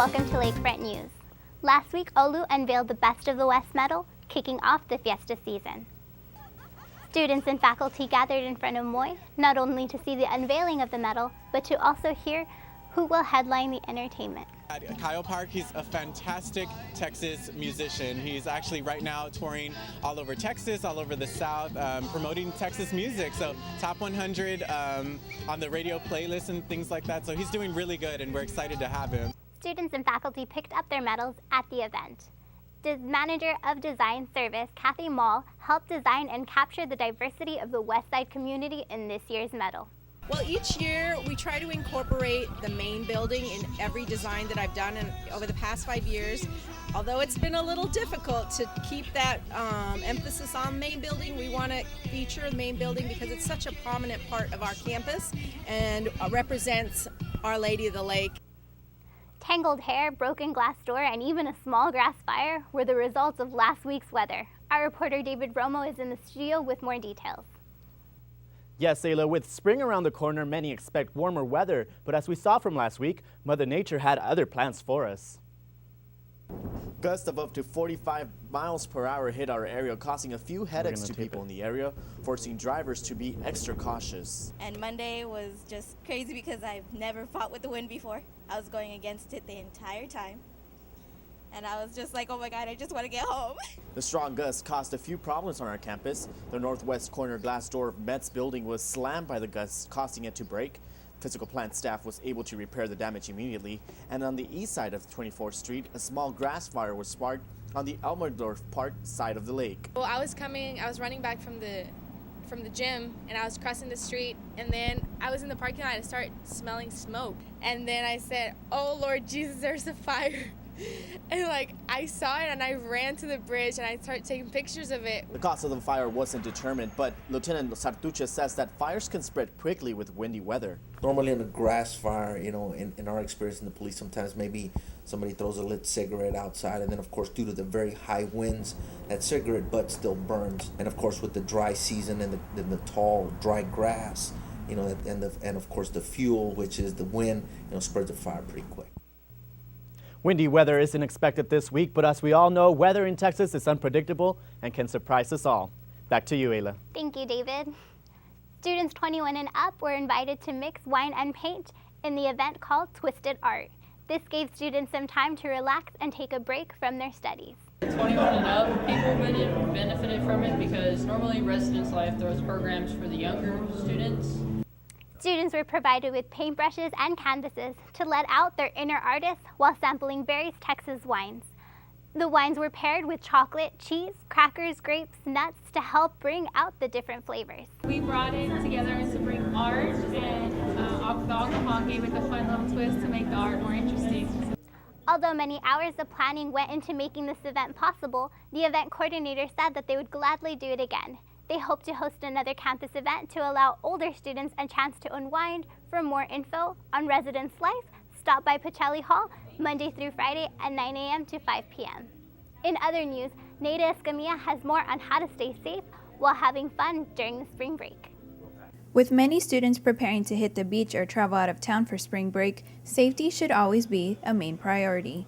welcome to Lakefront News. Last week, OLLU unveiled the Best of the West medal, kicking off the Fiesta season. Students and faculty gathered in front of Moy, not only to see the unveiling of the medal, but to also hear who will headline the entertainment. Kyle Park, he's a fantastic Texas musician. He's actually right now touring all over Texas, all over the South, promoting Texas music. So top 100 on the radio playlist and things like that. So he's doing really good and we're excited to have him. Students and faculty picked up their medals at the event. The Manager of Design Service, Kathy Mall, helped design and capture the diversity of the West Side community in this year's medal. Well, each year we try to incorporate the main building in every design that I've done over the past 5 years. Although it's been a little difficult to keep that emphasis on main building, we want to feature the main building because it's such a prominent part of our campus and represents Our Lady of the Lake. Tangled hair, broken glass door, and even a small grass fire were the results of last week's weather. Our reporter David Romo is in the studio with more details. Yes, Ayla, with spring around the corner, many expect warmer weather, but as we saw from last week, Mother Nature had other plans for us. Gusts of up to 45 miles per hour hit our area, causing a few headaches to people in the area, forcing drivers to be extra cautious. And Monday was just crazy because I've never fought with the wind before. I was going against it the entire time. And I was just like, oh my God, I just want to get home. The strong gusts caused a few problems on our campus. The northwest corner glass door of Met's building was slammed by the gusts, causing it to break. Physical plant staff was able to repair the damage immediately. And on the east side of 24th Street, a small grass fire was sparked on the Elmerdorf Park side of the lake. Well, I was running back from the gym, and I was crossing the street, and then I was in the parking lot and started smelling smoke. And then I said, oh Lord Jesus, there's a fire. And I saw it and I ran to the bridge and I started taking pictures of it. The cause of the fire wasn't determined, but Lieutenant Sartuche says that fires can spread quickly with windy weather. Normally in a grass fire, in our experience in the police, sometimes maybe somebody throws a lit cigarette outside, and then of course due to the very high winds, that cigarette butt still burns. And of course with the dry season and the tall dry grass, and of course the fuel, which is the wind, spreads the fire pretty quick. Windy weather isn't expected this week, but as we all know, weather in Texas is unpredictable and can surprise us all. Back to you, Ayla. Thank you, David. Students 21 and up were invited to mix wine and paint in the event called Twisted Art. This gave students some time to relax and take a break from their studies. 21 and up people benefited from it because normally Residence Life throws programs for the younger students. Students were provided with paintbrushes and canvases to let out their inner artists while sampling various Texas wines. The wines were paired with chocolate, cheese, crackers, grapes, nuts to help bring out the different flavors. We brought it together to bring art, and the alcohol gave it a fun little twist to make the art more interesting. Although many hours of planning went into making this event possible, the event coordinator said that they would gladly do it again. They hope to host another campus event to allow older students a chance to unwind. For more info on Residence Life, stop by Pacelli Hall Monday through Friday at 9 a.m. to 5 p.m. In other news, Neda Escamilla has more on how to stay safe while having fun during the spring break. With many students preparing to hit the beach or travel out of town for spring break, safety should always be a main priority.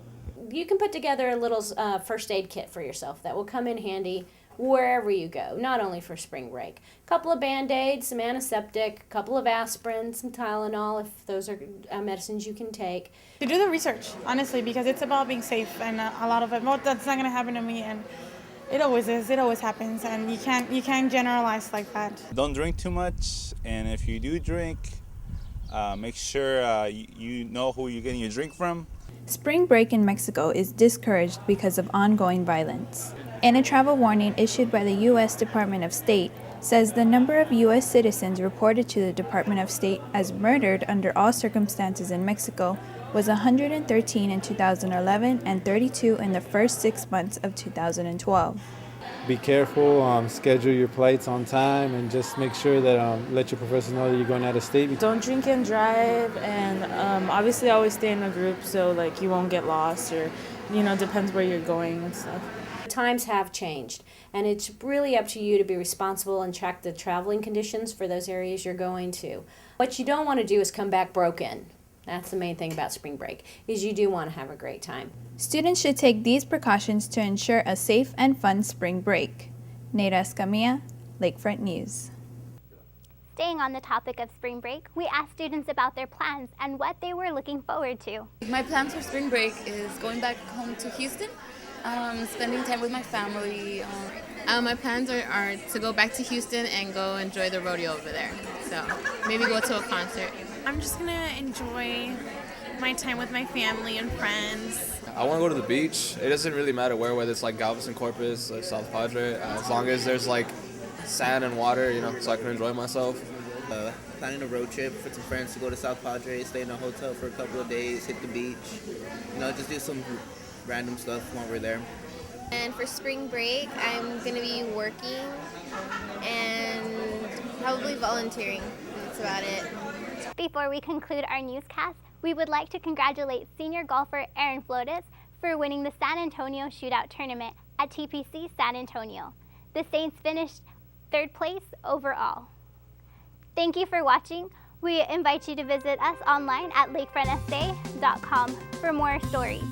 You can put together a little first aid kit for yourself that will come in handy wherever you go, not only for spring break. A couple of Band-Aids, some antiseptic, a couple of aspirin, some Tylenol if those are medicines you can take. To do the research, honestly, because it's about being safe, and a lot of it, well, that's not going to happen to me, and it always is, it always happens, and you can't generalize like that. Don't drink too much, and if you do drink, make sure you know who you're getting your drink from. Spring break in Mexico is discouraged because of ongoing violence. And a travel warning issued by the U.S. Department of State says the number of U.S. citizens reported to the Department of State as murdered under all circumstances in Mexico was 113 in 2011 and 32 in the first 6 months of 2012. Be careful, schedule your flights on time, and just make sure that let your professors know that you're going out of state. Don't drink and drive, and obviously always stay in a group so you won't get lost, or depends where you're going and stuff. Times have changed, and it's really up to you to be responsible and track the traveling conditions for those areas you're going to. What you don't want to do is come back broken. That's the main thing about spring break, is you do want to have a great time. Students should take these precautions to ensure a safe and fun spring break. Neda Escamilla, Lakefront News. Staying on the topic of spring break, we asked students about their plans and what they were looking forward to. My plans for spring break is going back home to Houston, spending time with my family. My plans are to go back to Houston and go enjoy the rodeo over there. So maybe go to a concert. I'm just gonna enjoy my time with my family and friends. I want to go to the beach. It doesn't really matter where, whether it's like Galveston, Corpus, or South Padre, as long as there's like sand and water, you know, so I can enjoy myself. Planning a road trip with some friends to go to South Padre, stay in a hotel for a couple of days, hit the beach, you know, just do some random stuff while we're there. And for spring break, I'm going to be working and probably volunteering. That's about it. Before we conclude our newscast, we would like to congratulate senior golfer Aaron Flores for winning the San Antonio Shootout Tournament at TPC San Antonio. The Saints finished 3rd place overall. Thank you for watching. We invite you to visit us online at lakefrontsa.com for more stories.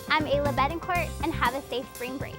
I'm Ayla Betancourt, and have a safe spring break.